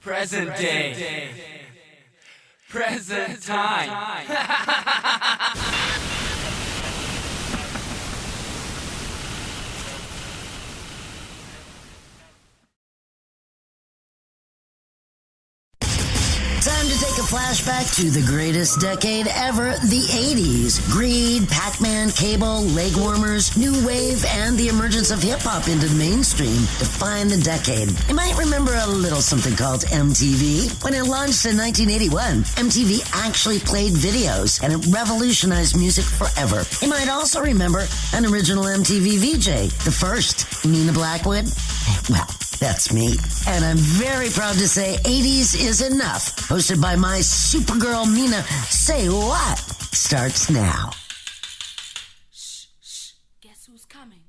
Present day. Present time. Time to take a flashback to the greatest decade ever, the 80s. Greed, Pac-Man, cable, leg warmers, new wave, and the emergence of hip-hop into the mainstream define the decade. You might remember a little something called MTV. When it launched in 1981, MTV actually played videos, and it revolutionized music forever. You might also remember an original MTV VJ, the first, Nina Blackwood. Well, that's me. And I'm very proud to say 80s is Enough, hosted by my Supergirl Mina SayWhat, starts now. Shh, shh. Guess who's coming?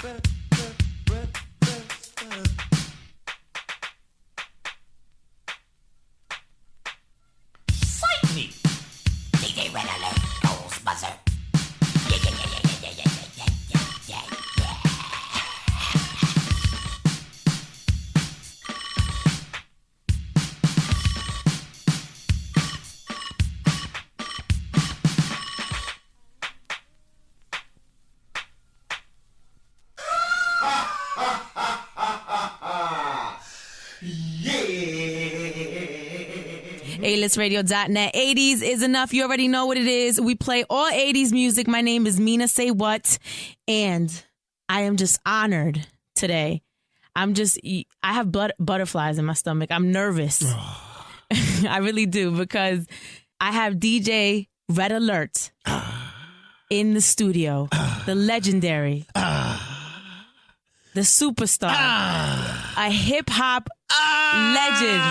Fight me. DJ Red Alert goes buzzer. Yeah, yeah, yeah, yeah, yeah, yeah, yeah, yeah, yeah, yeah. A-listradio.net. 80s is enough. You already know what it is. We play all 80s music. My name is Mina SayWhat, and I am just honored today. I have butterflies in my stomach. I'm nervous. I really do, because I have DJ Red Alert in the studio. The legendary. The superstar. A hip-hop legend.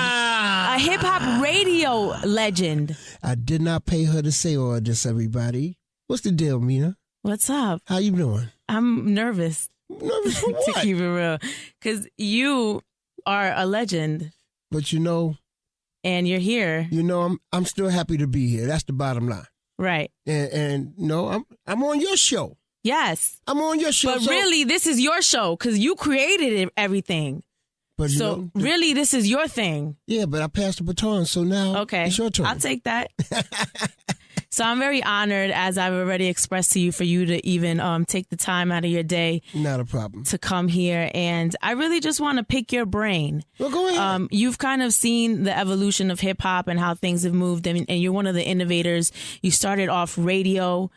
A hip-hop radio legend. I did not pay her to say all this, everybody. What's the deal, Mina? What's up? How you doing? I'm nervous. Nervous for what? To keep it real. Because you are a legend. But and you're here. I'm still happy to be here. That's the bottom line. Right. And I'm on your show. Yes. I'm on your show. But really, this is your show, because you created everything. But really, this is your thing. Yeah, but I passed the baton, so now it's your turn. I'll take that. So I'm very honored, as I've already expressed to you, for you to even take the time out of your day. Not a problem. To come here. And I really just want to pick your brain. Well, go ahead. You've kind of seen the evolution of hip hop and how things have moved. And you're one of the innovators. You started off radio,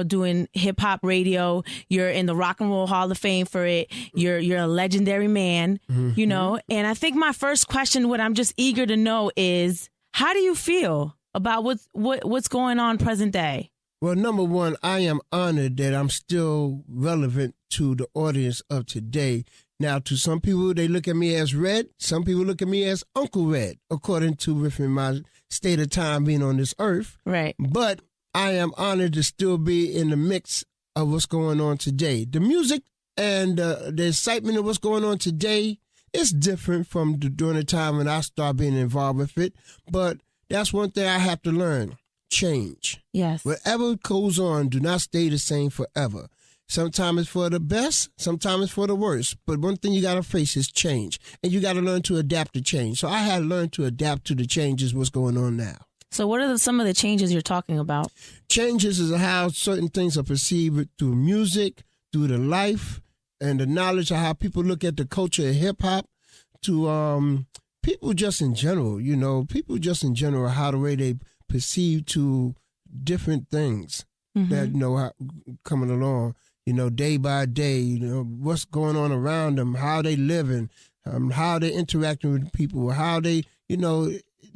doing hip hop radio. You're in the Rock and Roll Hall of Fame for it. You're a legendary man, And I think my first question, what I'm just eager to know is, how do you feel about what's going on present day? Well, number one, I am honored that I'm still relevant to the audience of today. Now, to some people, they look at me as Red. Some people look at me as Uncle Red, according to within my state of time being on this earth. Right. But I am honored to still be in the mix of what's going on today. The music and the excitement of what's going on today is different from during the time when I started being involved with it. But that's one thing I have to learn. Change. Yes. Whatever goes on, do not stay the same forever. Sometimes it's for the best, sometimes it's for the worst. But one thing you got to face is change. And you got to learn to adapt to change. So I had to learn to adapt to the changes, what's going on now. So what are some of the changes you're talking about? Changes is how certain things are perceived through music, through the life, and the knowledge of how people look at the culture of hip-hop, to people just in general, how the way they perceive to different things that, how, coming along, day by day, what's going on around them, how they living, how they interacting with people, how they,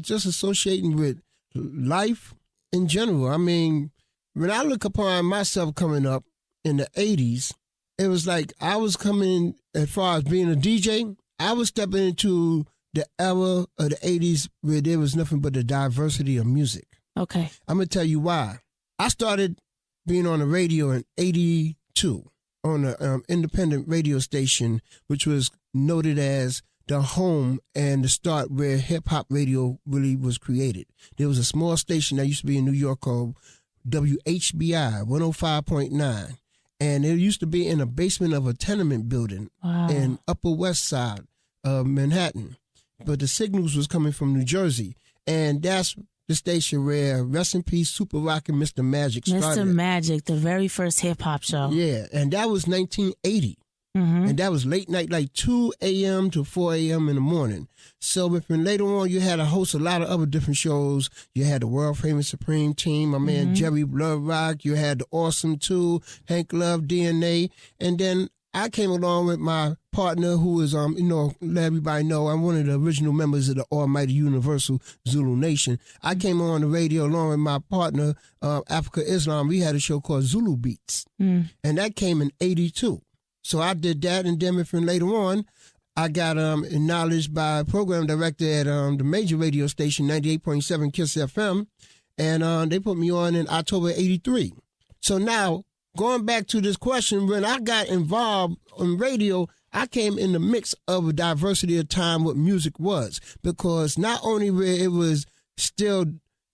just associating with life in general. I mean, when I look upon myself coming up in the 80s, it was like I was coming, as far as being a DJ, I was stepping into the era of the 80s where there was nothing but the diversity of music. Okay. I'm going to tell you why. I started being on the radio in 82 on an independent radio station, which was noted as the home and the start where hip-hop radio really was created. There was a small station that used to be in New York called WHBI 105.9. And it used to be in a basement of a tenement building in Upper West Side of Manhattan. But the signals was coming from New Jersey. And that's the station where, rest in peace, Super Rockin' Mr. MaJeSTiK started. Mr. MaJeSTiK, the very first hip-hop show. Yeah, and that was 1980. And that was late night, like 2 a.m. to 4 a.m. in the morning. So later on, you had to host a lot of other different shows. You had the world famous Supreme Team, my man Jerry Blood Rock. You had the Awesome 2, Hank Love, DNA. And then I came along with my partner who is, let everybody know, I'm one of the original members of the Almighty Universal Zulu Nation. I came on the radio along with my partner, Africa Islam. We had a show called Zulu Beats. And that came in 82. So I did that, and then from later on, I got acknowledged by a program director at the major radio station, 98.7 KISS FM, and they put me on in October 83. So now, going back to this question, when I got involved on radio, I came in the mix of a diversity of time what music was, because not only where it was still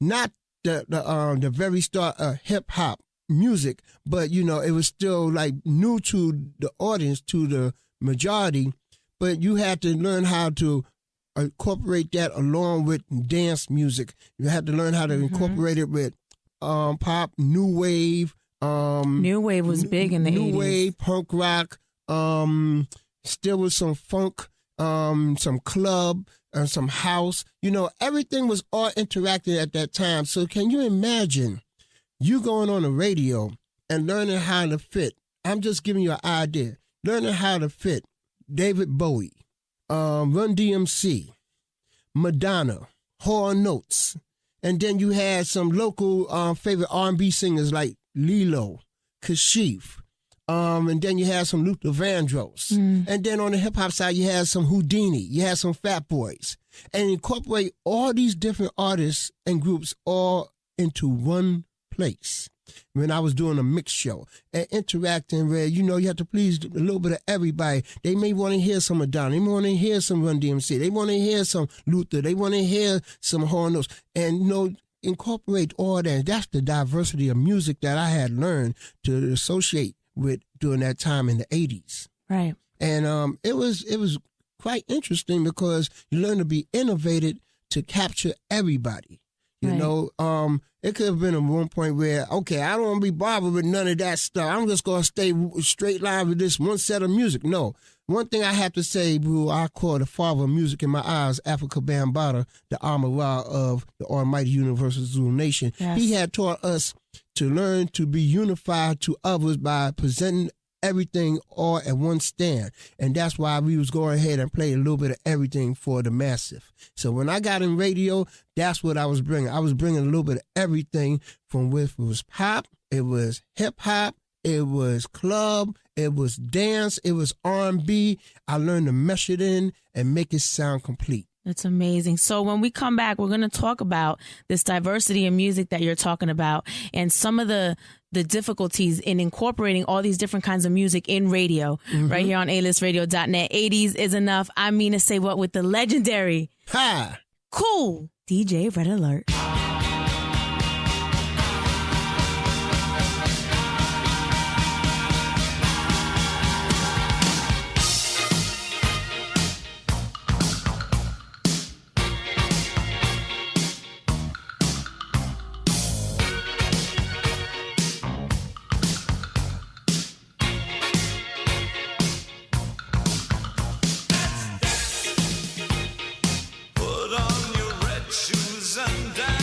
not the very start of hip hop music, but you know it was still like new to the audience, to the majority, but you had to learn how to incorporate that along with dance music. You had to learn how to incorporate it with pop, new wave. New wave was big in the 80s. New wave, punk rock, still with some funk, some club, and some house. You know, everything was all interactive at that time. So can you imagine you going on the radio and learning how to fit? I'm just giving you an idea. Learning how to fit David Bowie, Run DMC, Madonna, Hall Notes, and then you had some local favorite R&B singers like Lilo, Kashif, and then you had some Luther Vandross. And then on the hip-hop side, you had some Houdini, you had some Fat Boys, and incorporate all these different artists and groups all into one place. When I was doing a mix show and interacting where, you know, you have to please a little bit of everybody. They may want to hear some Madonna. They may want to hear some Run DMC. They want to hear some Luther. They want to hear some Hall Notes. And, you know, incorporate all that. That's the diversity of music that I had learned to associate with during that time in the 80s. Right. And it was quite interesting because you learn to be innovative to capture everybody. You know, it could have been at one point where, okay, I don't want to be bothered with none of that stuff. I'm just going to stay straight line with this one set of music. No. One thing I have to say, who I call the father of music in my eyes, Africa Bambaataa, the Amara of the Almighty Universal Zulu Nation. Yes. He had taught us to learn to be unified to others by presenting everything all at one stand. And that's why we was going ahead and play a little bit of everything for the massive. So when I got in radio, that's what I was bringing. I was bringing a little bit of everything from where it was pop, it was hip hop, it was club, it was dance, it was R&B. I learned to mesh it in and make it sound complete. That's amazing. So when we come back, we're going to talk about this diversity in music that you're talking about and some of the difficulties in incorporating all these different kinds of music in radio, right here on alistradio.net. 80s is enough. I'm Mina SayWhat with the legendary Kool DJ Red Alert. Put on your red shoes and dance.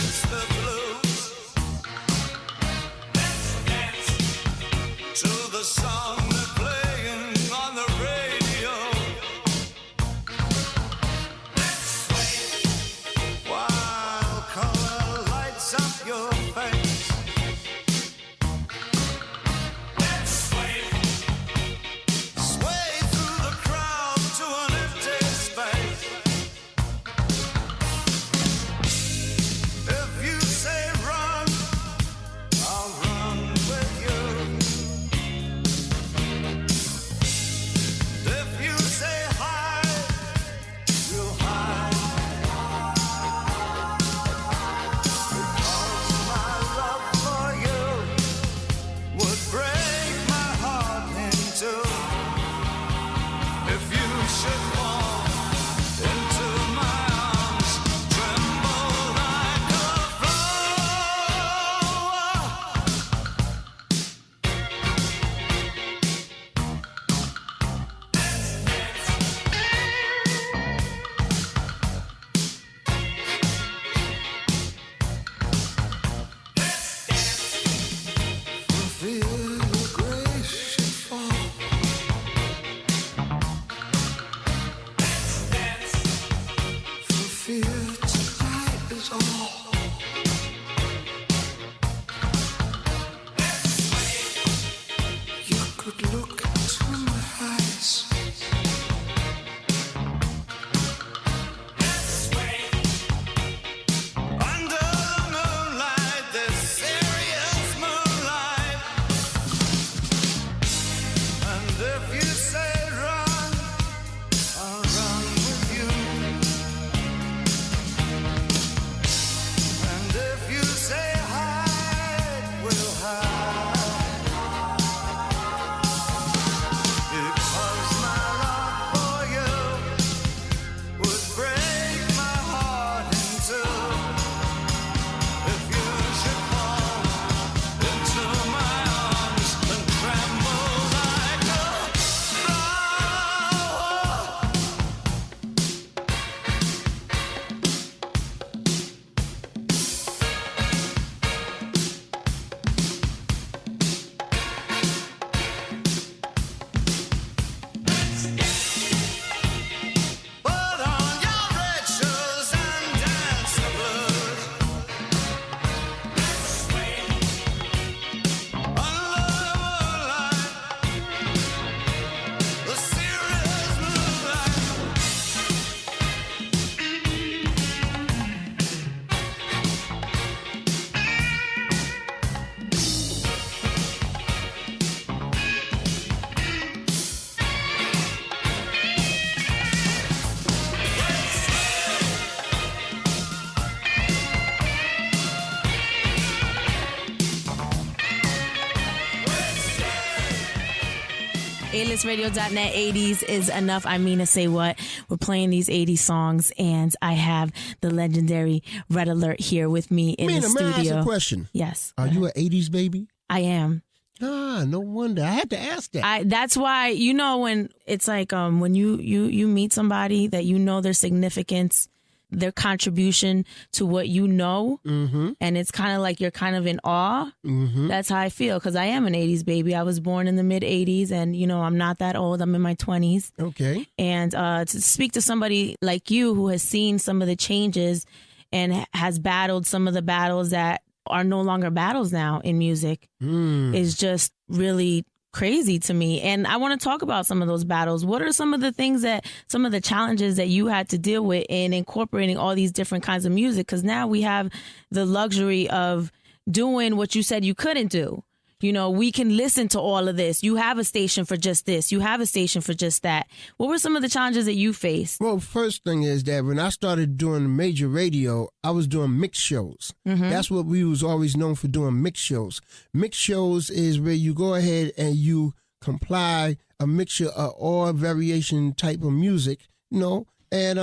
A-listradio.net 80s is enough. I'm Mina SayWhat. We're playing these 80s songs, and I have the legendary Red Alert here with me in the studio. May I ask a question? Yes. Are you an 80s baby? I am. Ah, no wonder. I had to ask that. That's why, you know, when it's like when you meet somebody that you know their significance, their contribution to what you know, and it's kind of like you're kind of in awe. That's how I feel, because I am an 80s baby. I was born in the mid-80s, and, you know, I'm not that old. I'm in my 20s. Okay. And to speak to somebody like you who has seen some of the changes and has battled some of the battles that are no longer battles now in music is just really crazy to me. And I want to talk about some of those battles. What are some of the things some of the challenges that you had to deal with in incorporating all these different kinds of music? Because now we have the luxury of doing what you said you couldn't do. You know, we can listen to all of this. You have a station for just this. You have a station for just that. What were some of the challenges that you faced? Well, first thing is that when I started doing major radio, I was doing mix shows. That's what we was always known for, doing mix shows. Mix shows is where you go ahead and you comply a mixture of all variation type of music, you know, and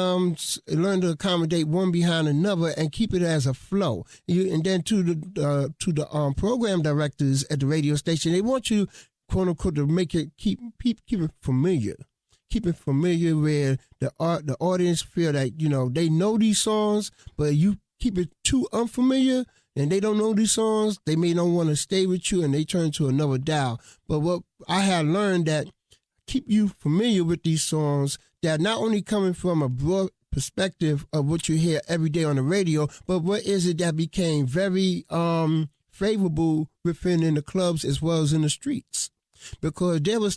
learn to accommodate one behind another and keep it as a flow. And then to the program directors at the radio station, they want you, quote unquote, to make it keep it familiar. Keep it familiar where the audience feel that, you know, they know these songs, but you keep it too unfamiliar and they don't know these songs, they may not want to stay with you and they turn to another dial. But what I had learned that keep you familiar with these songs that not only coming from a broad perspective of what you hear every day on the radio, but what is it that became very favorable within the clubs as well as in the streets. Because there was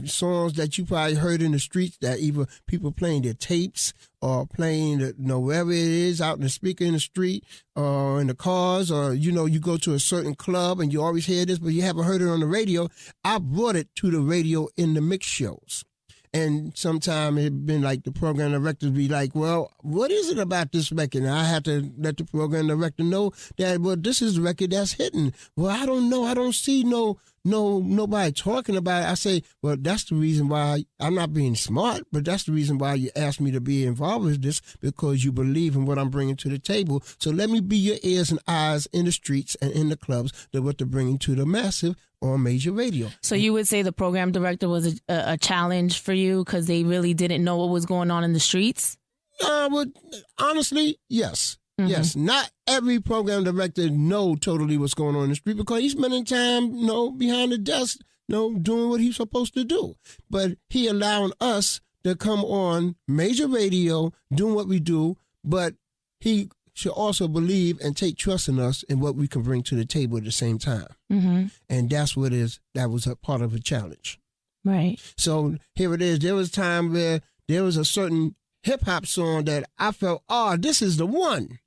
songs that you probably heard in the streets that either people playing their tapes or playing, wherever it is, out in the speaker in the street or in the cars, or, you know, you go to a certain club and you always hear this, but you haven't heard it on the radio. I brought it to the radio in the mix shows. And sometimes it'd been like the program director be like, well, what is it about this record? And I had to let the program director know that, well, this is the record that's hitting. Well, I don't know. I don't see nobody talking about it. I say, well, that's the reason why I'm not being smart, but that's the reason why you asked me to be involved with this, because you believe in what I'm bringing to the table. So let me be your ears and eyes in the streets and in the clubs to what they're bringing to the massive on major radio. So you would say the program director was a challenge for you because they really didn't know what was going on in the streets? Well, honestly, yes. Yes, not every program director know totally what's going on in the street because he's spending time, behind the desk, doing what he's supposed to do. But he allowing us to come on major radio, doing what we do, but he should also believe and take trust in us and what we can bring to the table at the same time. And that's that was a part of a challenge. Right. So here it is. There was a time where there was a certain hip-hop song that I felt, this is the one.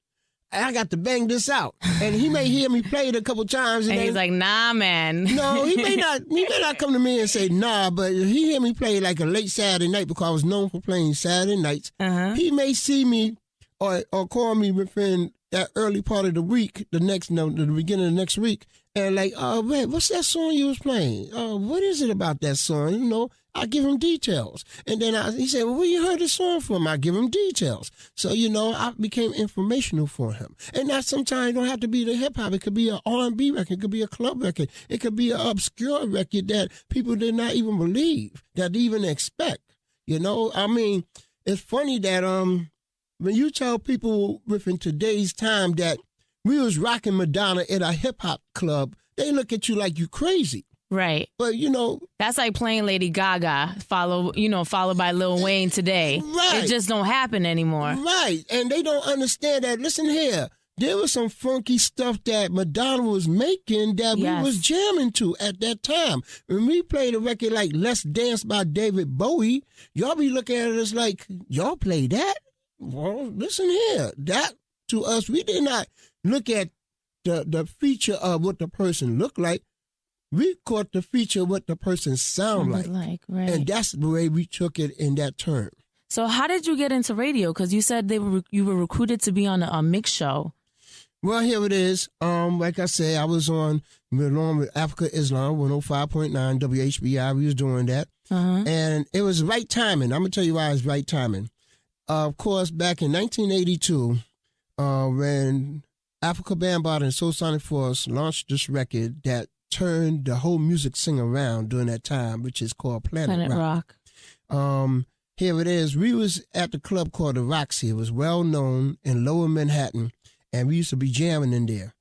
I got to bang this out. And he may hear me play it a couple times. And he's like, nah, man. No, he may not come to me and say, nah, but he hear me play like a late Saturday night because I was known for playing Saturday nights. He may see me or call me within that early part of the week, the beginning of the next week, and like, man, what's that song you was playing? What is it about that song? I give him details. And then he said, well, where you heard this song from? I give him details. So, I became informational for him. And that sometimes don't have to be the hip-hop. It could be an R&B record. It could be a club record. It could be an obscure record that people did not even believe, that they even expect. I mean, it's funny that when you tell people within today's time that we was rocking Madonna at a hip-hop club, they look at you like you crazy. Right. But, that's like playing Lady Gaga, followed by Lil Wayne today. Right. It just don't happen anymore. Right. And they don't understand that. Listen here. There was some funky stuff that Madonna was making that we was jamming to at that time. When we played a record like Let's Dance by David Bowie, y'all be looking at us like, y'all play that? Well, listen here. That, to us, we did not look at the feature of what the person looked like. We caught the feature of what the person sound like. Right. And that's the way we took it in that term. So how did you get into radio? Because you said you were recruited to be on a mix show. Well, here it is. Like I said, I was along with Africa Islam 105.9 WHBI. We was doing that. And it was right timing. I'm going to tell you why it's right timing. Of course, back in 1982, when Africa Bambaataa and Soul Sonic Force launched this record that turned the whole music scene around during that time, which is called Planet Rock. Here it is. We was at the club called the Roxy. It was well known in Lower Manhattan, and we used to be jamming in there.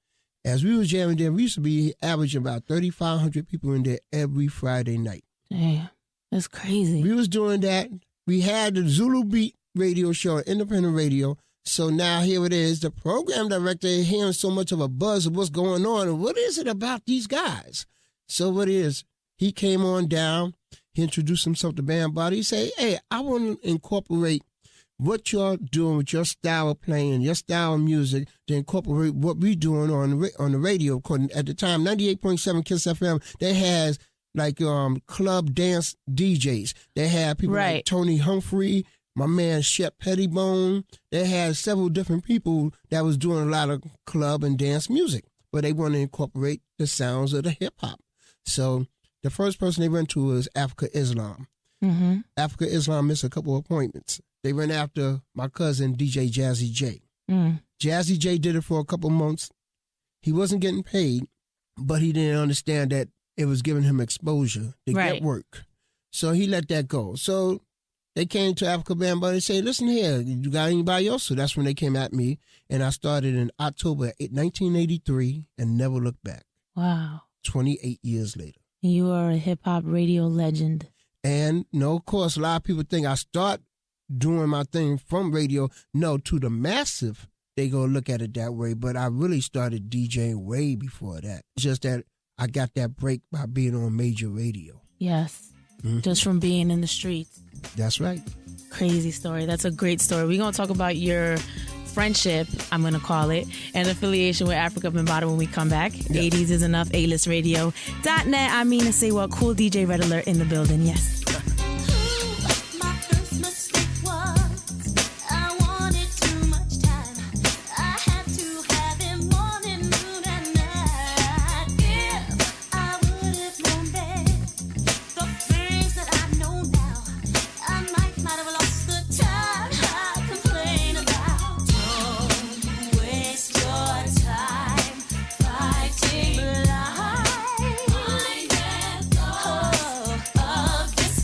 As we was jamming there, we used to be averaging about 3,500 people in there every Friday night. Damn, that's crazy. We was doing that. We had the Zulu Beat radio show, independent radio. So now here it is. The program director hearing so much of a buzz of what's going on, and what is it about these guys? So what is? He came on down. He introduced himself to Bambaataa. He said, hey, I want to incorporate what you're doing with your style of playing, your style of music, to incorporate what we're doing on the radio. At the time, 98.7 Kiss FM, they had like club dance DJs. They had people like Tony Humphrey, my man Shep Pettibone. They had several different people that was doing a lot of club and dance music, but they wanted to incorporate the sounds of the hip-hop. So the first person they went to was Africa Islam. Africa Islam missed a couple of appointments. They went after my cousin, DJ Jazzy J. Jazzy J did it for a couple months. He wasn't getting paid, but he didn't understand that it was giving him exposure to get work. So he let that go. So they came to Africa Bambaataa and said, listen here, you got anybody else? So that's when they came at me, and I started in October 1983 and never looked back. Wow. 28 years later. You are a hip-hop radio legend. And, no, of course, a lot of people think I start doing my thing from radio. No, to the massive, they go look at it that way. But I really started DJing way before that. It's just that I got that break by being on major radio. Yes. Just from being in the streets. That's right. Crazy story. That's a great story. We're going to talk about your friendship, I'm going to call it, and affiliation with Africa Bambaataa when we come back. Yeah. 80s is enough, A-listradio.net. I Mina SayWhat, Kool DJ Red Alert in the building. Yes. This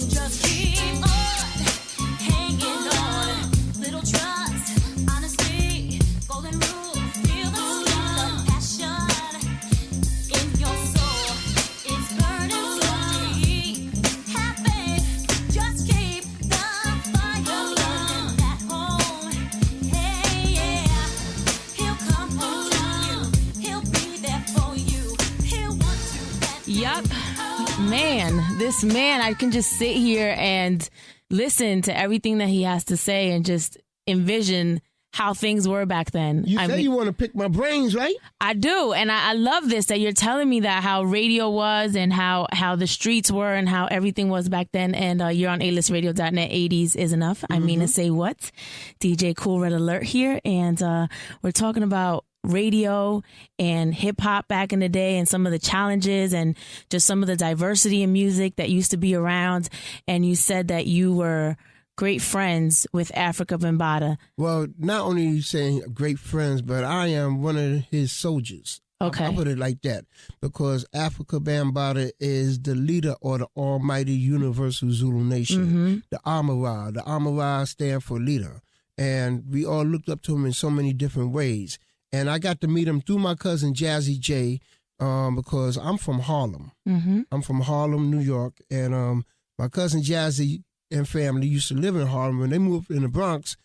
Just keep on hanging on. Little trust, honesty, golden rule. Feel the sweet passion in your soul. It's burning so deep. Have faith, just keep the fire burning at home. Hey, yeah, he'll come home to you. He'll be there for you. He'll want to. Yup. Man, this man, I can just sit here and listen to everything that he has to say and just envision how things were back then. You say you want to pick my brains, right? I do. And I love this, that you're telling me that how radio was and how the streets were and how everything was back then. And you're on A-listradio.net. 80s is enough. I mean to say what? DJ Kool Red Alert here. And we're talking about radio and hip hop back in the day and some of the challenges and just some of the diversity in music that used to be around. And you said that you were great friends with Africa Bambaataa. Well, not only you saying great friends, but I am one of his soldiers. Okay. I put it like that because Africa Bambaataa is the leader of the almighty universal Zulu nation, the Amara. The Amara stand for leader. And we all looked up to him in so many different ways. And I got to meet him through my cousin Jazzy J because I'm from Harlem. I'm from Harlem, New York. And my cousin Jazzy and family used to live in Harlem. When they moved in the Bronx,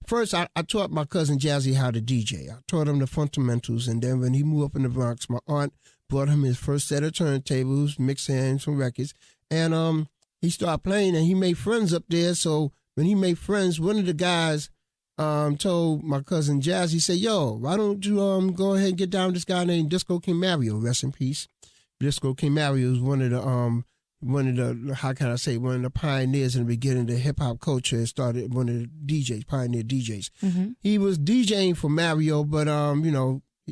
first I taught my cousin Jazzy how to DJ. I taught him the fundamentals. And then when he moved up in the Bronx, my aunt brought him his first set of turntables, mixing some records. And he started playing and he made friends up there. So when he made friends, one of the guys told my cousin Jazz, he said, yo, why don't you go ahead and get down with this guy named DiSC0TH3KA K0LL3CTi0N, rest in peace. DiSC0TH3KA K0LL3CTi0N is one of the how can I say, one of the pioneers in the beginning of the hip hop culture and started one of the DJs, pioneer DJs. He was DJing for Mario, but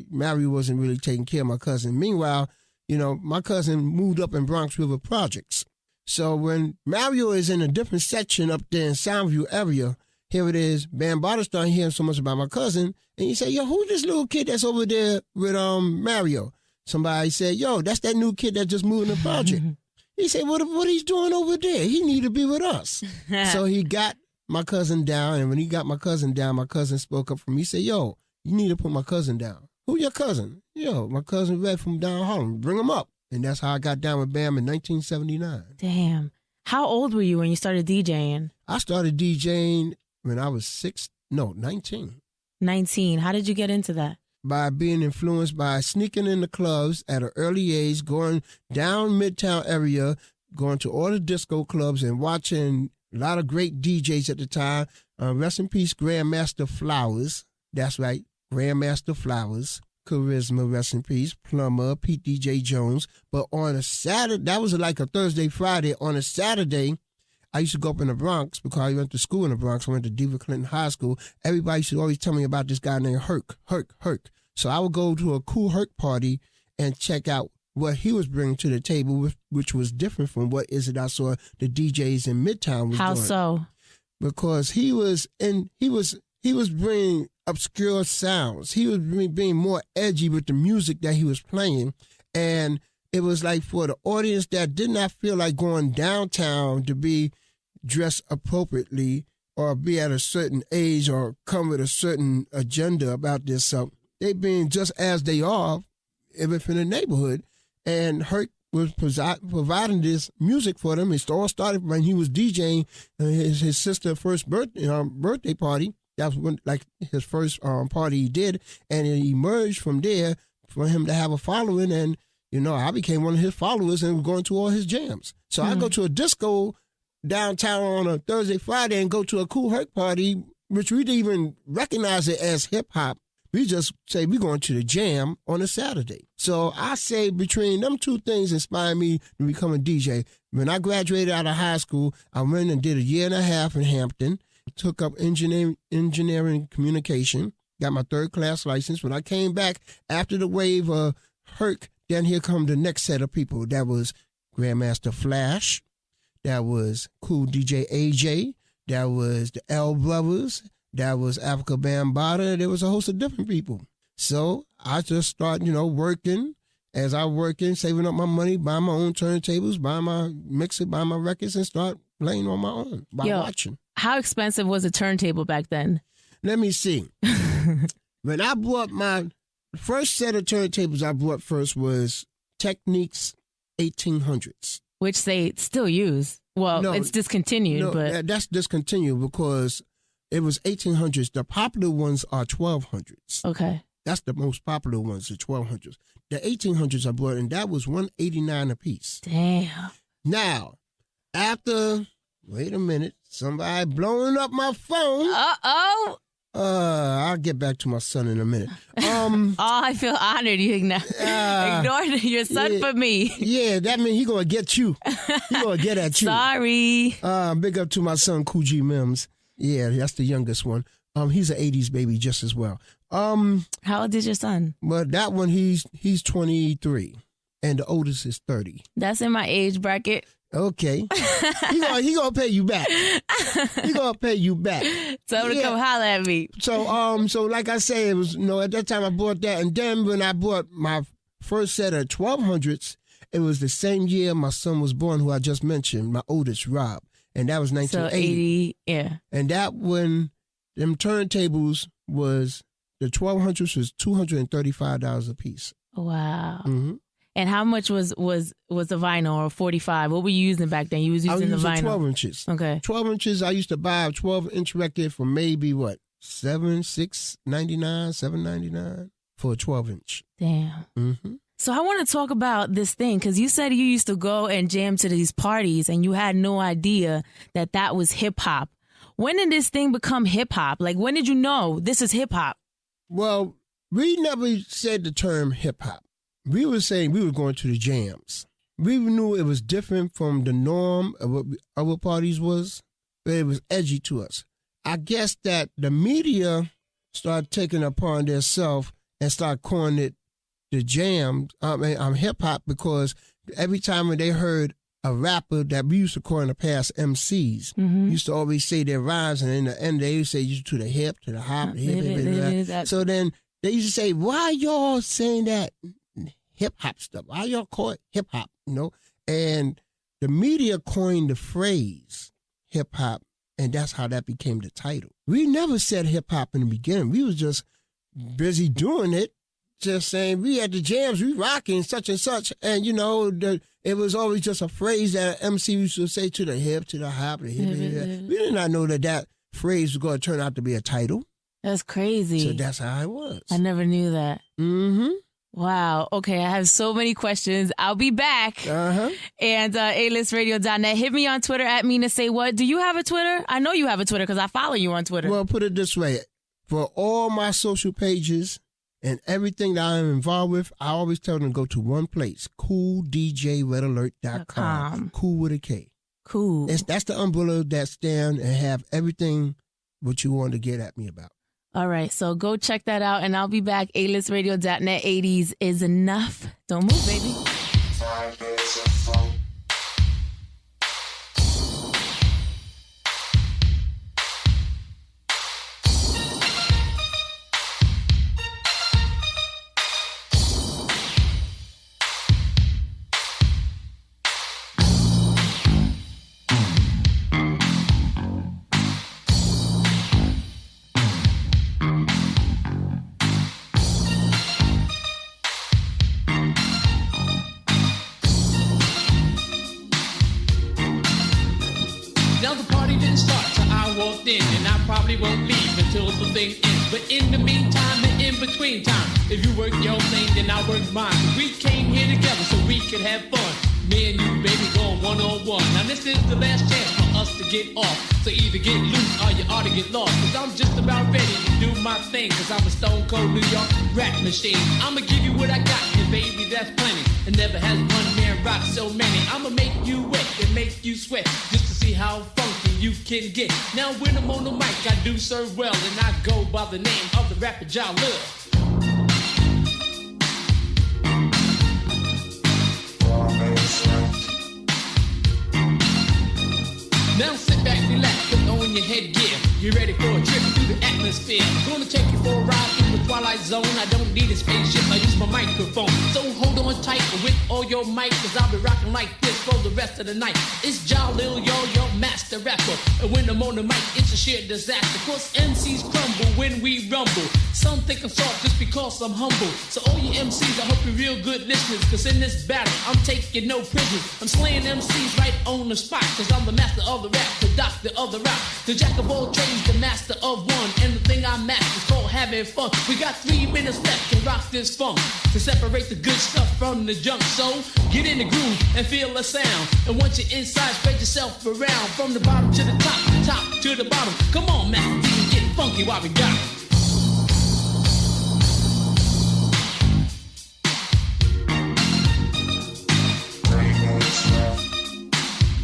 Mario wasn't really taking care of my cousin. Meanwhile, my cousin moved up in Bronx River Projects. So when Mario is in a different section up there in Soundview area, here it is, Bambaataa started hearing so much about my cousin, and he said, yo, who's this little kid that's over there with Mario? Somebody said, yo, that's that new kid that just moved in the project. He said, what he's doing over there? He need to be with us. So he got my cousin down, and when he got my cousin down, my cousin spoke up for me. He said, yo, you need to put my cousin down. Who your cousin? Yo, my cousin Red from down Harlem. Bring him up. And that's how I got down with Bam in 1979. Damn. How old were you when you started DJing? I started DJing when I was 19. 19. How did you get into that? By being influenced by sneaking in the clubs at an early age, going down Midtown area, going to all the disco clubs and watching a lot of great DJs at the time. Rest in peace, Grandmaster Flowers. That's right, Grandmaster Flowers. Charisma, rest in peace. Plumber, Pete DJ Jones. But on a Saturday, that was like a Thursday, Friday. On a Saturday, I used to go up in the Bronx because I went to school in the Bronx. I went to Diva Clinton High School. Everybody used to always tell me about this guy named Herc. So I would go to a cool Herc party and check out what he was bringing to the table, which was different from what is it I saw the DJs in Midtown was doing. How so? Because he was bringing obscure sounds. He was being more edgy with the music that he was playing, and it was like for the audience that did not feel like going downtown to be dressed appropriately or be at a certain age or come with a certain agenda about this. They being just as they are, if in the neighborhood. And Herc was providing this music for them. It all started when he was DJing his sister's first birthday party. That was when, like his first party he did, and it emerged from there for him to have a following. And I became one of his followers and was going to all his jams. So I go to a disco downtown on a Thursday, Friday, and go to a cool Herc party, which we didn't even recognize it as hip hop. We just say we're going to the jam on a Saturday. So I say between them two things inspired me to become a DJ. When I graduated out of high school, I went and did a year and a half in Hampton, took up engineering communication, got my third-class license. When I came back after the wave of Herc, then here come the next set of people. That was Grandmaster Flash. That was Cool DJ AJ. That was the L Brothers. That was Africa Bambaataa. There was a host of different people. So I just started, working as I working, saving up my money, buying my own turntables, buying my mixer, buying my records, and start playing on my own by watching. How expensive was a turntable back then? Let me see. When I bought my first set of turntables, I bought first was Technics 1800s. Which they still use. Well, No, it's discontinued, No, but that's discontinued because it was 1800s. The popular ones are 1200s. okay. That's the most popular ones, the 1200s. The 1800s I bought, and that was $189 a piece. Damn. Now, after, wait a minute, somebody blowing up my phone. Uh-oh. I'll get back to my son in a minute. Oh, I feel honored you ignored your son for me. Yeah, that means he gonna get you. He gonna get at you. Sorry. Big up to my son, Kool Mims. Yeah, that's the youngest one. He's an 80s baby just as well. How old is your son? But that one, he's 23, and the oldest is 30. That's in my age bracket. Okay. he gonna pay you back. He gonna pay you back. Tell him to come holler at me. So like I say, it was, at that time I bought that, and then when I bought my first set of 1200s, it was the same year my son was born, who I just mentioned, my oldest, Rob, and that was 1980. So 80, yeah. And that when them turntables was, the 1200s was $235 a piece. Wow. Mm-hmm. And how much was the vinyl or 45? What were you using back then? You was using the vinyl. 12 inches. Okay. 12 inches. I used to buy a 12-inch record for maybe what, $7.99 for a 12-inch. Damn. Mm-hmm. So I want to talk about this thing because you said you used to go and jam to these parties and you had no idea that was hip hop. When did this thing become hip hop? Like, when did you know this is hip hop? Well, we never said the term hip hop. We were saying we were going to the jams. We knew it was different from the norm of what other parties was, but it was edgy to us. I guess that the media started taking it upon themselves and started calling it the jam, hip hop, because every time when they heard a rapper that we used to call in the past MCs, used to always say their rhymes, and in the end they used to say to the hip, to the hop, the hip. So then they used to say, why y'all saying that hip hop stuff? Why y'all call it hip hop? And the media coined the phrase hip hop, and that's how that became the title. We never said hip hop in the beginning. We was just busy doing it, just saying we at the jams, we rocking such and such, and it was always just a phrase that MC used to say to the hip, to the hop, the hip. We did not know that phrase was going to turn out to be a title. That's crazy. So that's how it was. I never knew that. Mm-hmm. Wow. Okay, I have so many questions. I'll be back. And A-listradio.net. Hit me on Twitter at Mina SayWhat. Do you have a Twitter? I know you have a Twitter because I follow you on Twitter. Well, put it this way. For all my social pages and everything that I'm involved with, I always tell them to go to one place, KoolDJRedAlert.com. Kool with a K. Cool. That's the umbrella that stand and have everything what you want to get at me about. All right, so go check that out, and I'll be back. A-listradio.net. 80s is enough. Don't move, baby. Won't leave until the thing ends. But in the meantime and in between time, if you work your thing, then I work mine. We came here together so we could have fun. Me and you, baby, going one-on-one. Now this is the last chance for us to get off. So either get loose or you ought to get lost. Cause I'm just about ready to do my thing. Cause I'm a stone cold New York rap machine. I'ma give you what I got, and baby, that's plenty. And never has one man rock so many. I'ma make you wet and make you sweat. Just to see how funky you can get. Now when I'm on the mic, I do serve well. And I go by the name of the rapper y'all love. Now sit back, relax, put on your headgear. You ready for a trip through the atmosphere. Gonna take you for a ride in the twilight zone. I don't need a spaceship, I use my microphone. So hold on tight with all your might, cause I'll be rocking like this for the rest of the night. It's John Lil Yo, your master rapper. And when I'm on the mic, it's a sheer disaster. Cause MCs crumble when we rumble. Some think I'm soft just because I'm humble. So all you MCs, I hope you're real good listeners. Cause in this battle, I'm taking no prisoners. I'm slaying MCs right on the spot. Cause I'm the master of the rap, the doctor of the rap, the jack of all trades, the master of one. And the thing I master is called having fun. We got 3 minutes left to rock this funk, to separate the good stuff from the junk. So get in the groove and feel the sound. And once you're inside, spread yourself around. From the bottom to the top, top to the bottom. Come on, Master D, get funky while we got it.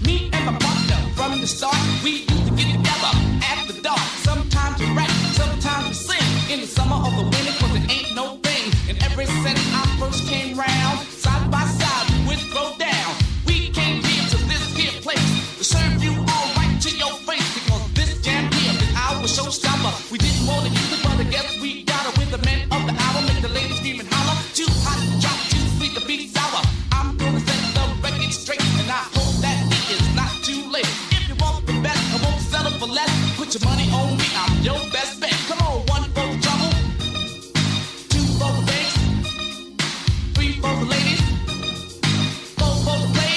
Me and my partner from the start, we used to get together at the dark. Sometimes we rap, sometimes we sing. In the summer or the winter, cause it ain't no thing. And every since I first came round, side by side we would throw down. We came here to this here place to serve you all right to your face. Because this jam here is our showstopper. We didn't want to use it, but I guess we got it. With the men of the hour, make the ladies scream and holler. Too hot to drop, too sweet to be sour. I'm gonna set the record straight, and I hope that it is not too late. If you want the best, I won't settle for less. Put your money on me, I'm your best bet. Come on, 1 for the trouble, 2 for the bass, 3 for the ladies, 4 for the play.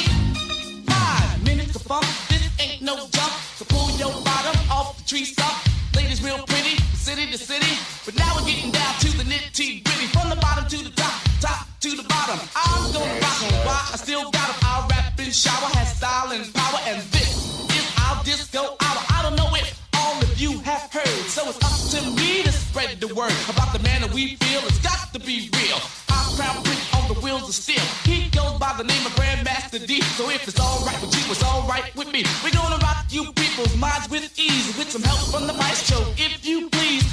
5 minutes of funk, this ain't no jump. So pull your bottom off the tree stump. Ladies real pretty, city to city. But now we're getting down to the nitty gritty. From the bottom to the top, top to the bottom. I'm gonna rock 'em, why I still got 'em. I'll rap and shower, has style and power. And this is our disco hour. I don't know if all of you have heard, so it's up to me to spread the word about the man that we feel. It's got to be real. Our crown prince on the wheels of steel. He goes by the name of Grandmaster D. So if it's alright with you, it's alright with me. We're gonna rock you people's minds with ease, with some help from the maestro, if you please.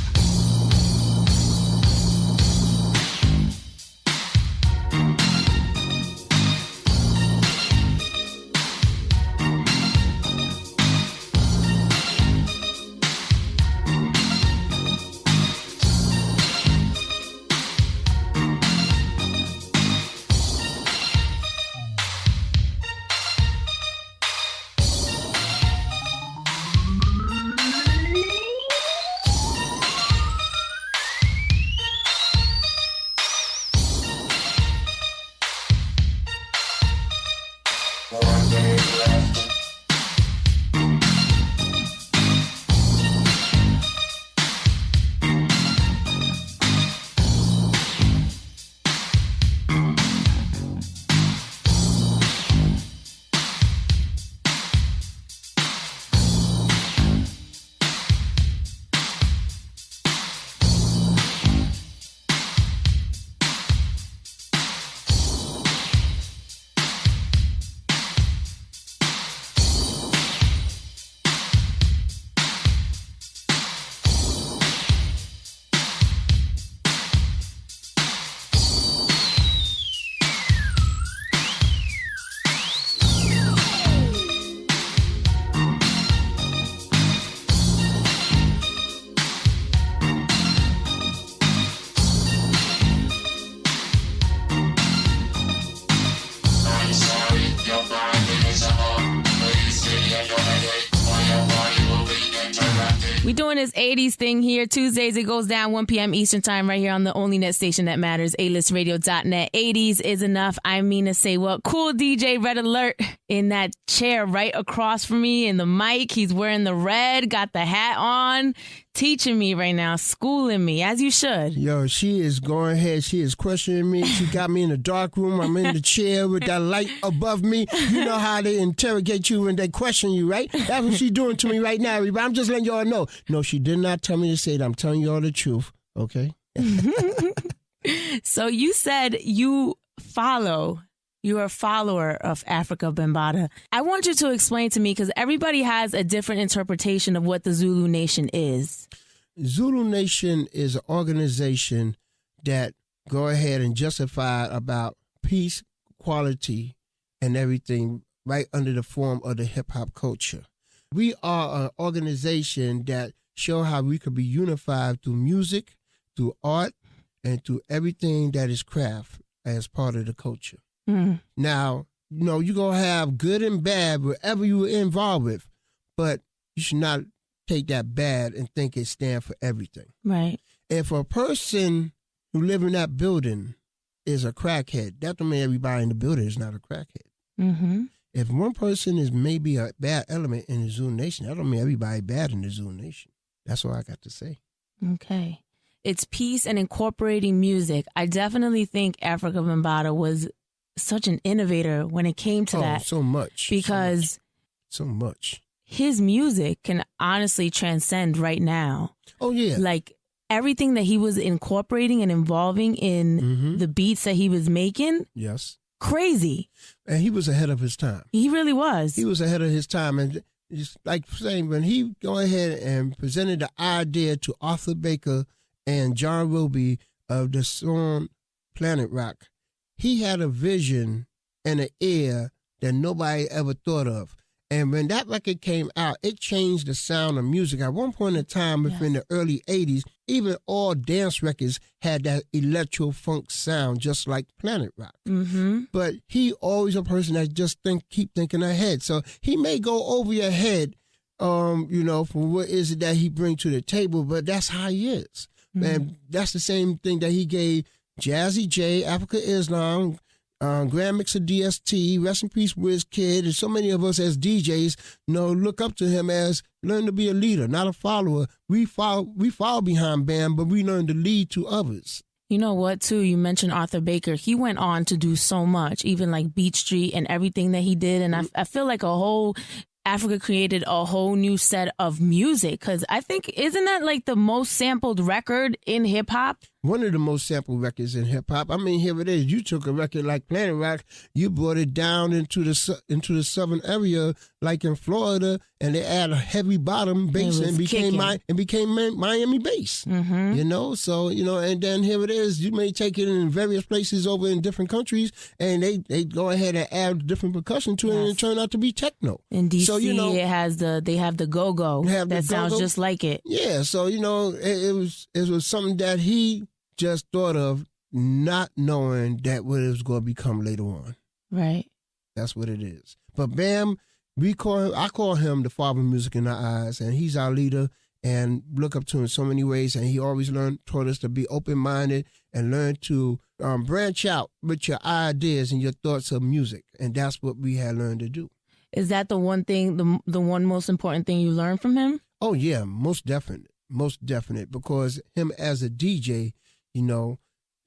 We doing this 80s thing here. Tuesdays, it goes down 1 p.m. Eastern time right here on the only net station that matters, A-listradio.net. 80s is enough. I'm Mina SayWhat. Kool DJ Red Alert in that chair right across from me in the mic. He's wearing the red, got the hat on, teaching me right now, schooling me, as you should. Yo, she is going ahead. She is questioning me. She got me in the dark room. I'm in the chair with that light above me. You know how they interrogate you when they question you, right? That's what she's doing to me right now, everybody. I'm just letting y'all know. No, she did not tell me to say that. I'm telling y'all the truth, okay? So you said you're a follower of Africa Bambaataa. I want you to explain to me, because everybody has a different interpretation of what the Zulu Nation is. Zulu Nation is an organization that go ahead and justify about peace, quality, and everything right under the form of the hip-hop culture. We are an organization that show how we could be unified through music, through art, and through everything that is craft as part of the culture. Now, you're going to have good and bad wherever you were involved with, but you should not take that bad and think it stands for everything. Right. If a person who live in that building is a crackhead, that don't mean everybody in the building is not a crackhead. Mm-hmm. If one person is maybe a bad element in the Zulu Nation, that don't mean everybody bad in the Zulu Nation. That's all I got to say. Okay. It's peace and incorporating music. I definitely think Afrika Bambaataa was such an innovator when it came to that. So much. Because so much. His music can honestly transcend right now. Oh, yeah. Like everything that he was incorporating and involving in the beats that he was making. Yes. Crazy. And he was ahead of his time. He really was. He was ahead of his time. And just like saying, when he go ahead and presented the idea to Arthur Baker and John Ruby of the song Planet Rock, he had a vision and an ear that nobody ever thought of. And when that record came out, it changed the sound of music. At one point in time, within the early 80s, even all dance records had that electro-funk sound, just like Planet Rock. Mm-hmm. But he always a person that just keep thinking ahead. So he may go over your head, for what is it that he brings to the table, but that's how he is. Mm-hmm. And that's the same thing that he gave Jazzy J, Africa Islam, Grand Mixer DST, rest in peace WizKid, and so many of us as DJs, look up to him as learn to be a leader, not a follower. We follow behind Bam, but we learn to lead to others. You know what, too? You mentioned Arthur Baker. He went on to do so much, even like Beat Street and everything that he did. And I feel like Africa created a whole new set of music, because I think, isn't that like the most sampled record in hip hop? One of the most sampled records in hip hop. I mean, here it is. You took a record like Planet Rock, you brought it down into the southern area, like in Florida, and they add a heavy bottom bass and became Miami bass. Mm-hmm. So and then here it is. You may take it in various places over in different countries, and they go ahead and add different percussion to it, and it turned out to be techno. In DC, they have the go-go that sounds just like it. Yeah, so it was something that he just thought of, not knowing that what it was going to become later on. Right. That's what it is. But Bam, I call him the father of music in our eyes, and he's our leader, and look up to him in so many ways. And he always taught us to be open-minded and learn to branch out with your ideas and your thoughts of music. And that's what we had learned to do. Is that the one thing, the one most important thing you learned from him? Oh, yeah, most definite. Most definite. Because him as a DJ,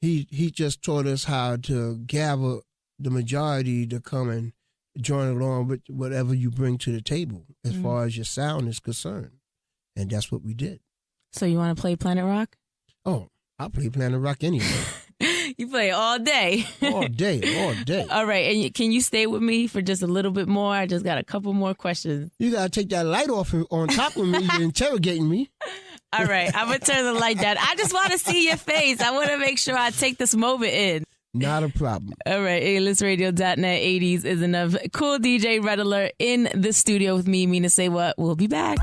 he just taught us how to gather the majority to come and join along with whatever you bring to the table as far as your sound is concerned. And that's what we did. So you want to play Planet Rock? Oh, I'll play Planet Rock anyway. You play all day. All day. All right. And can you stay with me for just a little bit more? I just got a couple more questions. You got to take that light off on top of me. You're interrogating me. All right. I'm going to turn the light down. I just want to see your face. I want to make sure I take this moment in. Not a problem. All right. A-listradio.net 80s is enough. Kool DJ Red Alert in the studio with me, Mina SayWhat. We'll be back.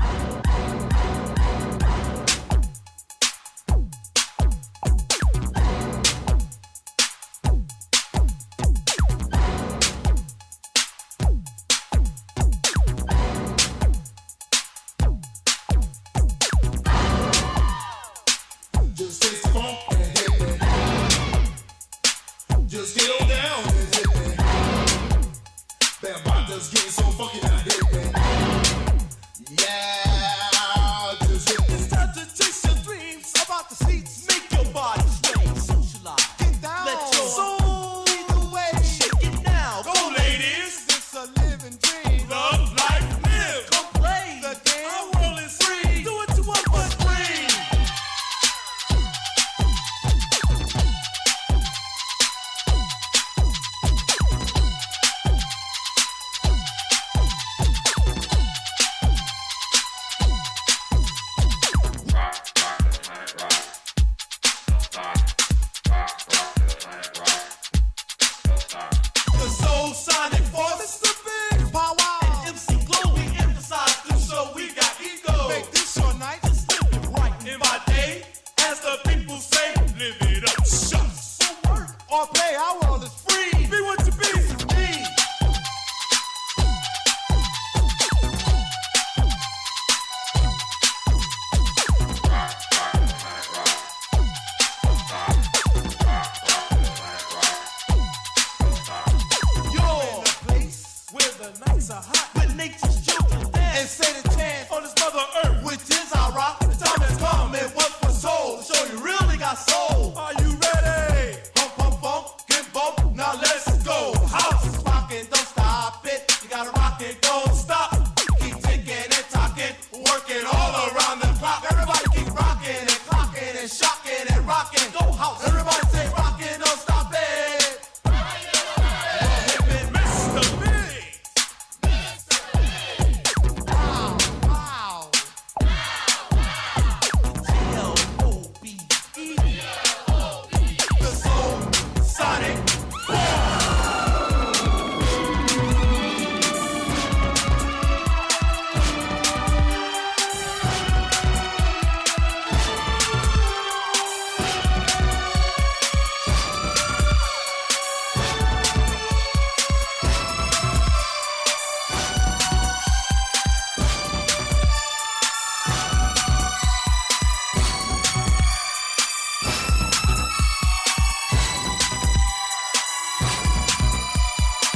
Getting so fucking out here, man. Yeah. don't stop. Keep ticking and talking, working all around the clock. Everybody keep rocking and clocking and shocking and rocking. Go house. Everybody say rocking, don't stop it. Hip it, Mr. Big. Wow. G-L-O-B-E. The Soul Sonic.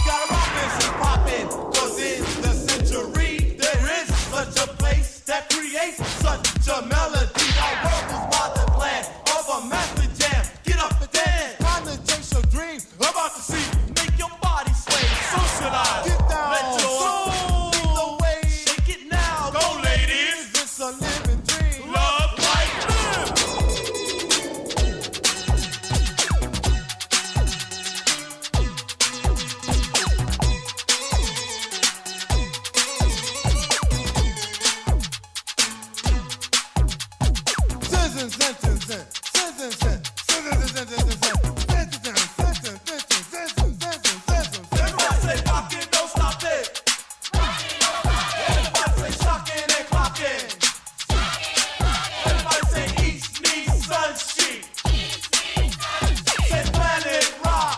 Gotta rock this and pop it, 'cause in the century there is such a place that creates such a melody. Our world is by the plan of a master jam. Get up and dance, time to chase your dream. About to see, make your body sway. Socialize, get down, let your soul lead the way. Shake it now, go ladies. It's a living dream. Love like live. Everybody say rockin', don't stop it. Everybody say shockin' and clockin'. Everybody say east meets sun sheet. Say planet rock.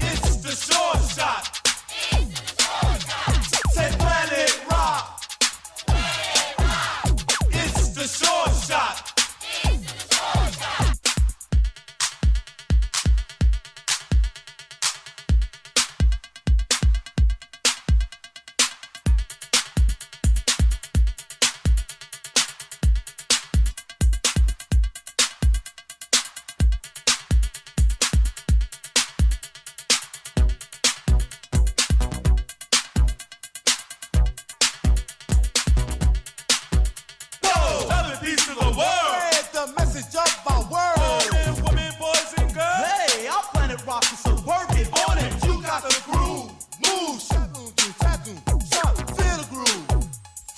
It's the short shot. Say planet rock. It's the short shot. Whoa! Tell the peace to the world. Spread the message of our world. Men, women, boys, and girls. Hey, our planet rock is so work it on it. You got the groove. Move, shadow to tattoo. Shot, feel the groove.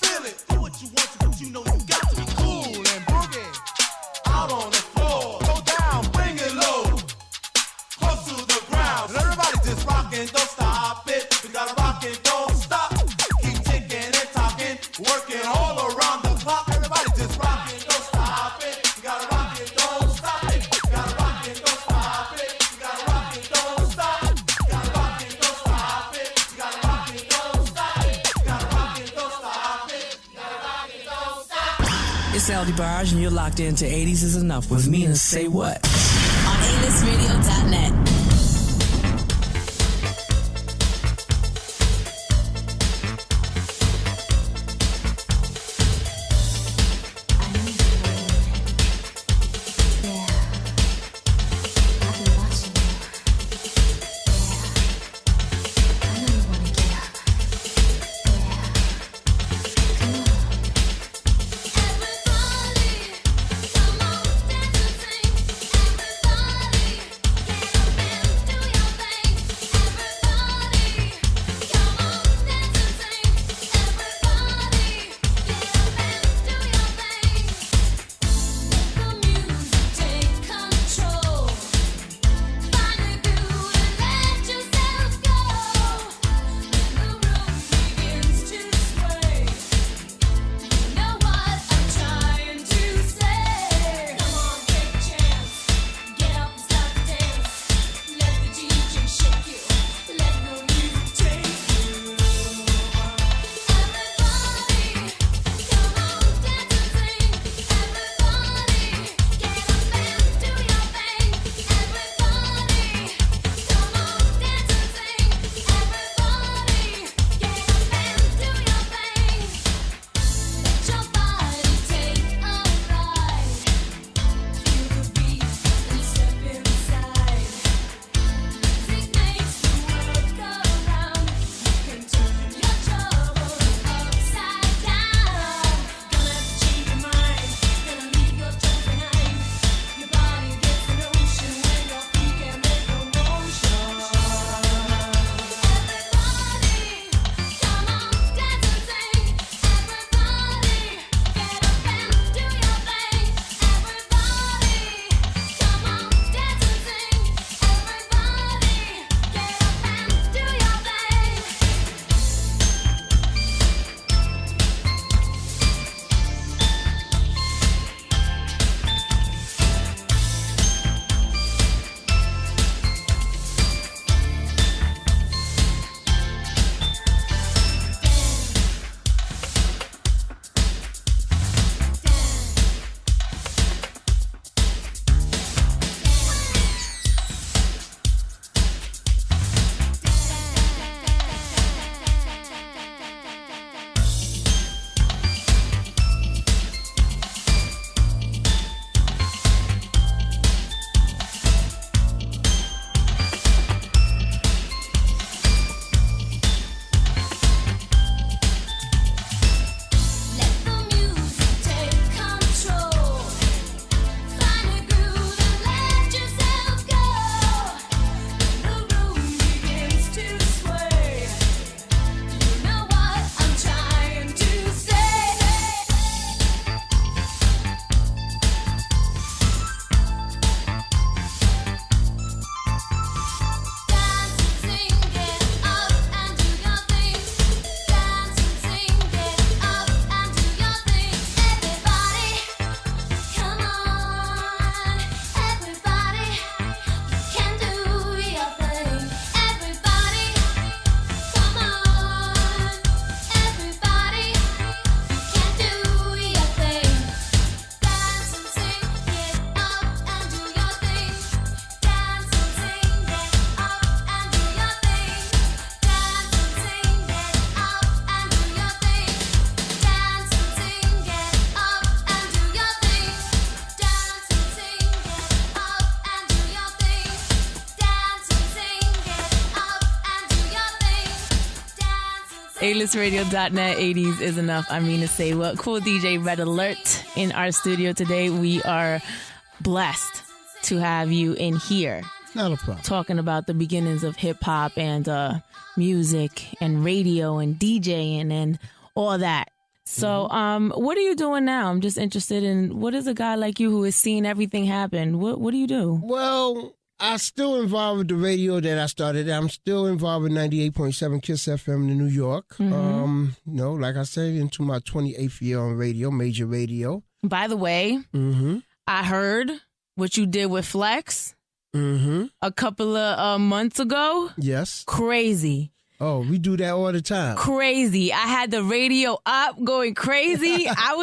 Feel it. Do what you want to, but you know you got to be cool and boogie. Out on the floor. Go down, bring it low. Close to the ground. And everybody just rockin', don't stop it. We gotta rock it, don't stop. Keep ticking and talking, working all around the clock. Everybody just rockin', don't stop it. You gotta rock it, don't stop it. You gotta rock it, don't stop it. You gotta rock it, don't stop. You gotta rock it, don't stop it. You gotta rock it, don't stop it. You gotta rock it, don't stop it. You gotta rock it, don't stop. It's Aldi Barge, and you're locked into 80s is Enough with Mina SayWhat. On AListRadio.net. Everybody, come on, dance and sing. Everybody, A-listradio.net, 80s is enough. I'm Mina SayWhat. Kool DJ Red Alert in our studio today. We are blessed to have you in here. Not a problem. Talking about the beginnings of hip hop and music and radio and DJing and all that. So, what are you doing now? I'm just interested in what is a guy like you who has seen everything happen? What do you do? Well, I'm still involved with the radio that I started. I'm still involved with 98.7 KISS FM in New York. Like I said, into my 28th year on radio, major radio. By the way, I heard what you did with Flex a couple of months ago. Yes. Crazy. Oh, we do that all the time. Crazy. I had the radio up going crazy. I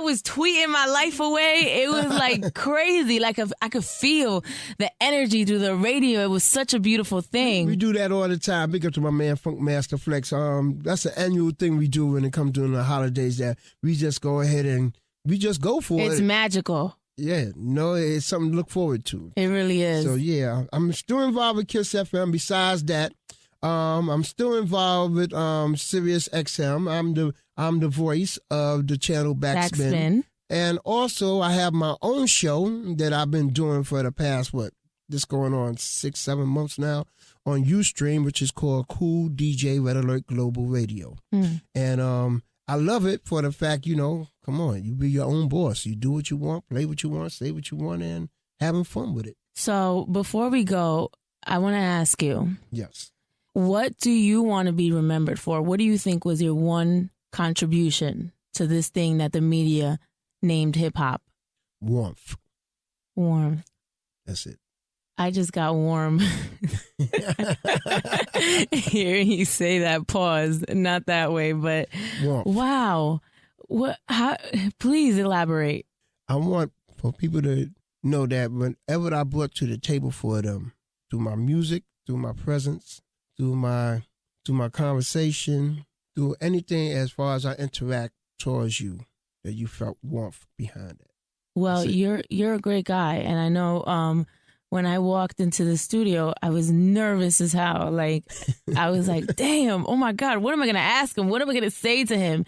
was tweeting my life away. It was like crazy. Like I could feel the energy through the radio. It was such a beautiful thing. We do that all the time. Big up to my man Funk Master Flex. That's an annual thing we do when it comes during the holidays that we just go ahead and we just go for it. It's magical. Yeah, it's something to look forward to. It really is. So yeah, I'm still involved with KISS FM. Besides that, I'm still involved with Sirius XM. I'm the voice of the channel Backspin. And also I have my own show that I've been doing for the past going on 6-7 months now on Ustream, which is called Kool DJ Red Alert Global Radio. And I love it for the fact, come on, you be your own boss. You do what you want, play what you want, say what you want, and having fun with it. So before we go, I want to ask you. Yes. What do you want to be remembered for? What do you think was your one contribution to this thing that the media named hip hop? Warmth. Warmth. That's it. I just got warm hearing you say that. Pause. Not that way, but warmth. Wow. Please elaborate. I want for people to know that whenever I brought to the table for them, through my music, through my presence, through my conversation, through anything as far as I interact towards you, that you felt warmth behind it. Well, you're a great guy, and I know when I walked into the studio, I was nervous as hell. Like I was like, "Damn, oh my God, what am I gonna ask him? What am I gonna say to him?"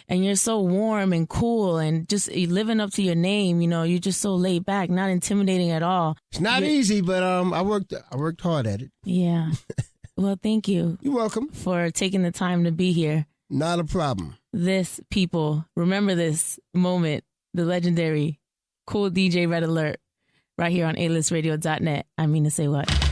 And you're so warm and cool, and just living up to your name. You're just so laid back, not intimidating at all. It's not easy, but I worked hard at it. Yeah. Well, thank you. You're welcome. For taking the time to be here. Not a problem. Remember this moment, the legendary Kool DJ Red Alert, right here on A-listradio.net. I'm Mina SayWhat.